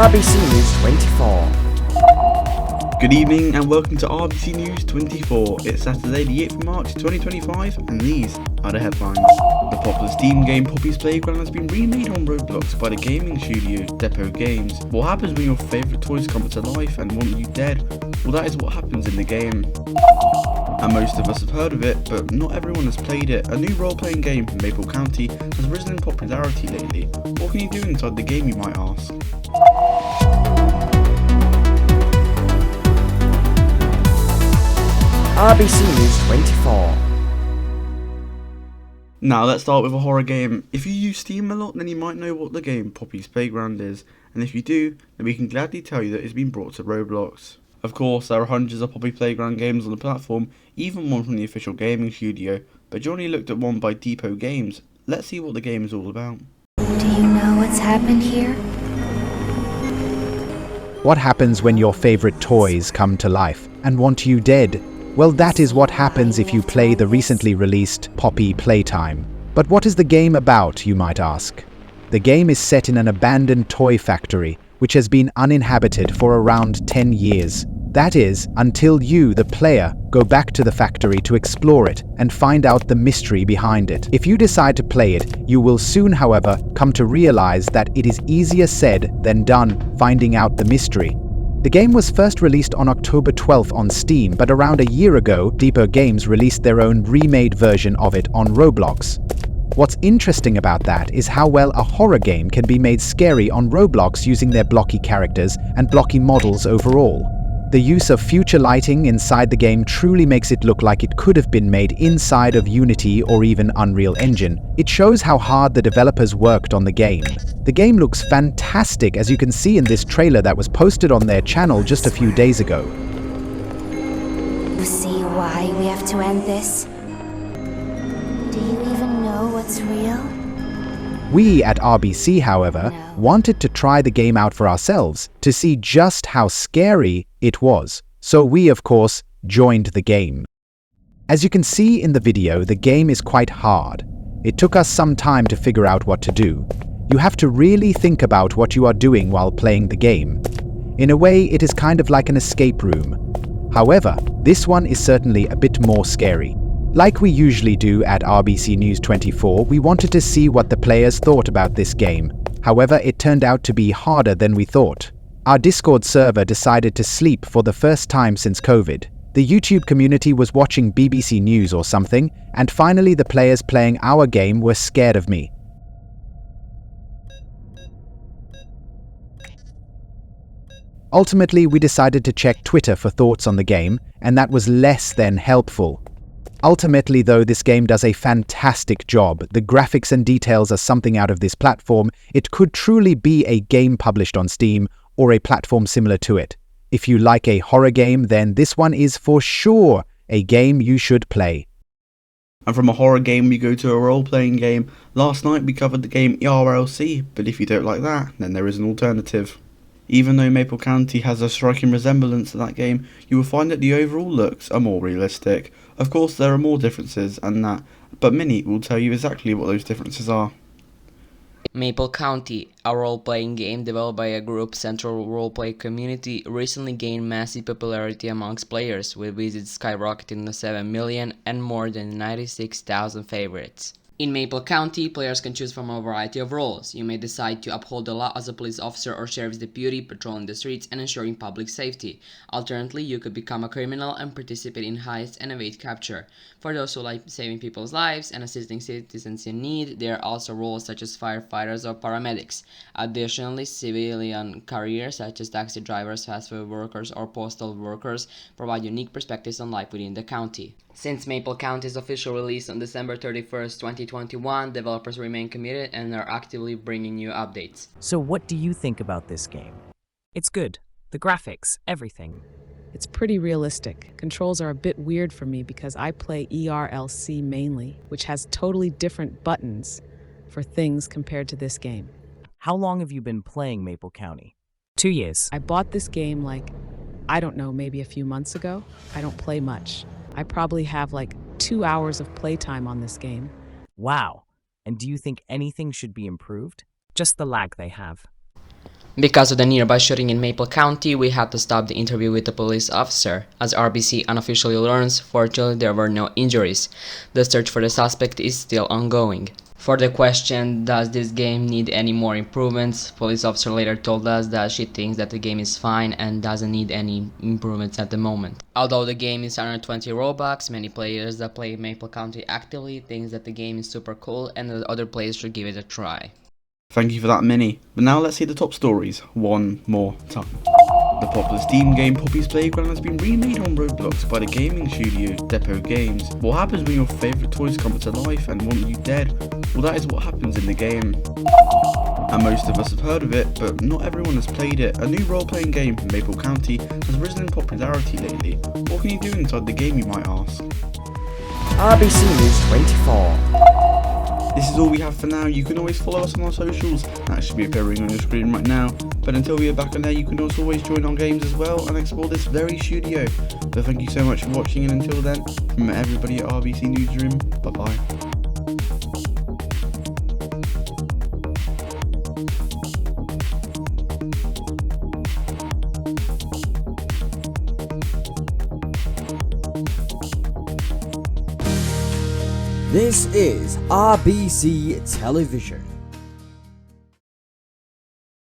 RBC News 24. Good evening and welcome to RBC News 24. It's Saturday the 8th of March 2025 and these are the headlines. The popular Steam game Poppy's Playground has been remade on Roblox by the gaming studio Depot Games. What happens when your favourite toys come to life and want you dead? Well, that is what happens in the game. And most of us have heard of it, but not everyone has played it. A new role-playing game from Maple County has risen in popularity lately. What can you do inside the game, you might ask? RBC News 24. Now let's start with a horror game. If you use Steam a lot, then you might know what the game Poppy's Playground is, and if you do, then we can gladly tell you that it's been brought to Roblox. Of course, there are hundreds of Poppy Playground games on the platform, even one from the official gaming studio, but Johnny looked at one by Depot Games. Let's see what the game is all about. Do you know what's happened here? What happens when your favorite toys come to life and want you dead? Well, that is what happens if you play the recently released Poppy Playtime. But what is the game about, you might ask? The game is set in an abandoned toy factory, which has been uninhabited for around 10 years. That is, until you, the player, go back to the factory to explore it and find out the mystery behind it. If you decide to play it, you will soon, however, come to realize that it is easier said than done finding out the mystery. The game was first released on October 12th on Steam, but around a year ago, Depot Games released their own remade version of it on Roblox. What's interesting about that is how well a horror game can be made scary on Roblox using their blocky characters and blocky models overall. The use of future lighting inside the game truly makes it look like it could have been made inside of Unity or even Unreal Engine. It shows how hard the developers worked on the game. The game looks fantastic, as you can see in this trailer that was posted on their channel just a few days ago. You see why we have to end this? Do you even know what's real? We at RBC, however, wanted to try the game out for ourselves to see just how scary it was. So we, of course, joined the game. As you can see in the video, the game is quite hard. It took us some time to figure out what to do. You have to really think about what you are doing while playing the game. In a way, it is kind of like an escape room. However, this one is certainly a bit more scary. Like we usually do at RBC News 24, we wanted to see what the players thought about this game. However, it turned out to be harder than we thought. Our Discord server decided to sleep for the first time since COVID. The YouTube community was watching BBC News or something, and finally the players playing our game were scared of me. Ultimately, we decided to check Twitter for thoughts on the game, and that was less than helpful. Ultimately, though, this game does a fantastic job. The graphics and details are something out of this platform. It could truly be a game published on Steam or a platform similar to it. If you like a horror game, then this one is for sure a game you should play. And from a horror game we go to a role-playing game. Last night we covered the game RLC, but if you don't like that, then there is an alternative. Even though Maple County has a striking resemblance to that game, you will find that the overall looks are more realistic. Of course, there are more differences and that, but many will tell you exactly what those differences are. Maple County, a role-playing game developed by a group Central Roleplay Community, recently gained massive popularity amongst players, with visits skyrocketing to 7 million and more than 96,000 favorites. In Maple County, players can choose from a variety of roles. You may decide to uphold the law as a police officer or sheriff's deputy, patrolling the streets and ensuring public safety. Alternately, you could become a criminal and participate in heists and evade capture. For those who like saving people's lives and assisting citizens in need, there are also roles such as firefighters or paramedics. Additionally, civilian careers such as taxi drivers, fast food workers, or postal workers provide unique perspectives on life within the county. Since Maple County's official release on December 31st, 2021, developers remain committed and are actively bringing new updates. So what do you think about this game? It's good. The graphics, everything. It's pretty realistic. Controls are a bit weird for me because I play erlc mainly, which has totally different buttons for things compared to this game. How long have you been playing Maple County? 2 years. I bought this game I don't know, maybe a few months ago. I don't play much. I probably have 2 hours of playtime on this game. Wow. And do you think anything should be improved? Just the lag they have. Because of the nearby shooting in Maple County, we had to stop the interview with the police officer. As RBC unofficially learns, fortunately there were no injuries. The search for the suspect is still ongoing. For the question, does this game need any more improvements, police officer later told us that she thinks that the game is fine and doesn't need any improvements at the moment. Although the game is under 20 Robux, many players that play Maple County actively think that the game is super cool and that other players should give it a try. Thank you for that, Minnie. But now let's see the top stories one more time. The popular Steam game Poppy's Playground has been remade on Roblox by the gaming studio Depot Games. What happens when your favourite toys come to life and want you dead? Well, that is what happens in the game. And most of us have heard of it, but not everyone has played it. A new role-playing game from Maple County has risen in popularity lately. What can you do inside the game, you might ask? RBC News 24. This is all we have for now. You can always follow us on our socials, that should be appearing on your screen right now. But until we are back on there, you can also always join our games as well and explore this very studio. So thank you so much for watching, and until then, from everybody at RBC Newsroom, bye bye. This is RBC Television.